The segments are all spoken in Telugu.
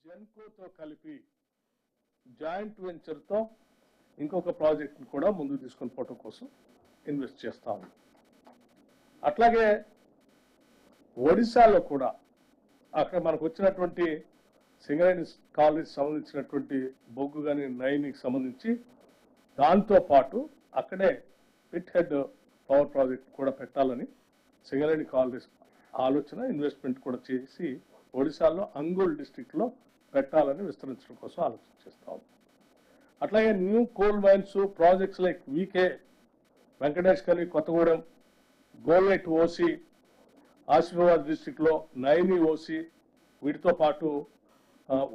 జెన్కోతో కలిపి జాయింట్ వెంచర్తో ఇంకొక ప్రాజెక్ట్ని కూడా ముందుకు తీసుకొని పోవడం కోసం ఇన్వెస్ట్ చేస్తా ఉన్నాం. అట్లాగే ఒడిశాలో కూడా అక్కడ మనకు వచ్చినటువంటి సింగరేణి కాలేజ్ సంబంధించినటువంటి బొగ్గు కానీ నైనికి సంబంధించి దాంతో పాటు అక్కడే పిట్ హెడ్ పవర్ ప్రాజెక్ట్ కూడా పెట్టాలని సింగరేణి కాలేజ్ ఆలోచన ఇన్వెస్ట్మెంట్ కూడా చేసి ఒడిశాలో అంగుల్ డిస్ట్రిక్ట్లో పెట్టాలని విస్తరించడం కోసం ఆలోచన చేస్తా ఉన్నాం. అట్లాగే new coal mines projects like V K Venkatesh కని కొత్తగూడెం, గోల్నెట్ ఓసి, ఆసిఫాబాద్ డిస్ట్రిక్ట్లో నైని ఓసి, వీటితో పాటు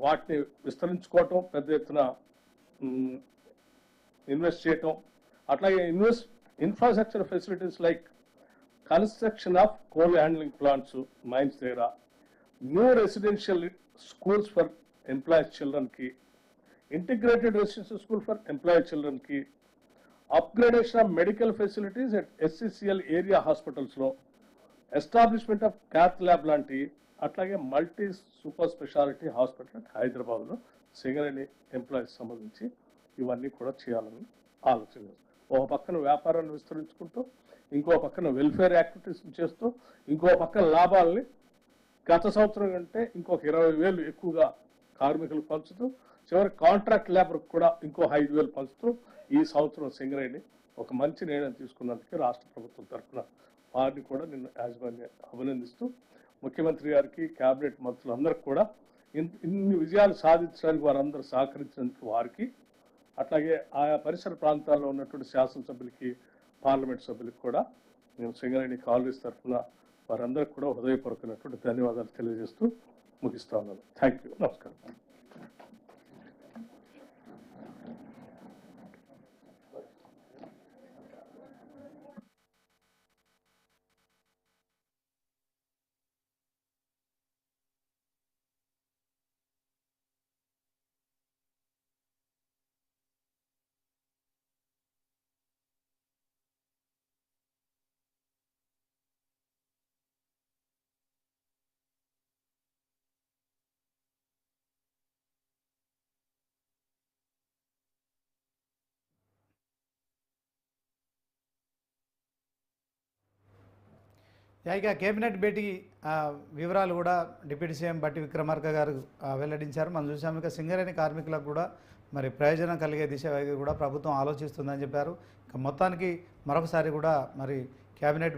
వాటిని విస్తరించుకోవటం, పెద్ద ఎత్తున ఇన్వెస్ట్ చేయటం. అట్లాగే infrastructure facilities like construction of coal handling plants mines దగ్గర, new residential schools for employees చిల్డ్రన్కి, integrated residential school for employee చిల్డ్రన్కి, upgradation of medical facilities at SCCL area హాస్పిటల్స్లో, ఎస్టాబ్లిష్మెంట్ ఆఫ్ క్యాత్ ల్యాబ్ లాంటి, అట్లాగే మల్టీ సూపర్ స్పెషాలిటీ హాస్పిటల్ హైదరాబాద్లో సింగరేణి ఎంప్లాయీస్ సంబంధించి ఇవన్నీ కూడా చేయాలని ఆలోచన. ఒక పక్కన వ్యాపారాన్ని విస్తరించుకుంటూ, ఇంకో పక్కన వెల్ఫేర్ యాక్టివిటీస్ చేస్తూ, ఇంకో పక్కన లాభాలని గత సంవత్సరం కంటే ఇంకొక 20,000 ఎక్కువగా కార్మికులు పంచుతూ, చివరి కాంట్రాక్ట్ లేబర్కి కూడా ఇంకో 5,000 పంచుతూ ఈ సంవత్సరం సింగరేణి ఒక మంచి నిర్ణయం తీసుకున్నందుకు రాష్ట్ర ప్రభుత్వం తరఫున వారిని కూడా నిన్న యాజమాన్య అభినందిస్తూ, ముఖ్యమంత్రి గారికి, కేబినెట్ మంత్రులందరికీ కూడా ఇన్ని విజయాలు సాధించడానికి వారందరూ సహకరించినందుకు వారికి, అట్లాగే ఆయా పరిసర ప్రాంతాల్లో ఉన్నటువంటి శాసనసభ్యులకి, పార్లమెంట్ సభ్యులకి కూడా నేను సింగరేణి కాలేజ్ తరఫున వారందరికీ కూడా హృదయపూర్వకమైనటువంటి ధన్యవాదాలు తెలియజేస్తూ ముగిస్తా ఉన్నాను. Thank you. నమస్కారం. ఇక కేబినెట్ భేటీ వివరాలు కూడా డిప్యూటీ సీఎం బట్టి విక్రమార్క గారు వెల్లడించారు. మనం చూసాము ఇక సింగరేణి కార్మికులకు కూడా మరి ప్రయోజనం కలిగే దిశ కూడా ప్రభుత్వం ఆలోచిస్తుందని చెప్పారు. ఇక మొత్తానికి మరొకసారి కూడా మరి కేబినెట్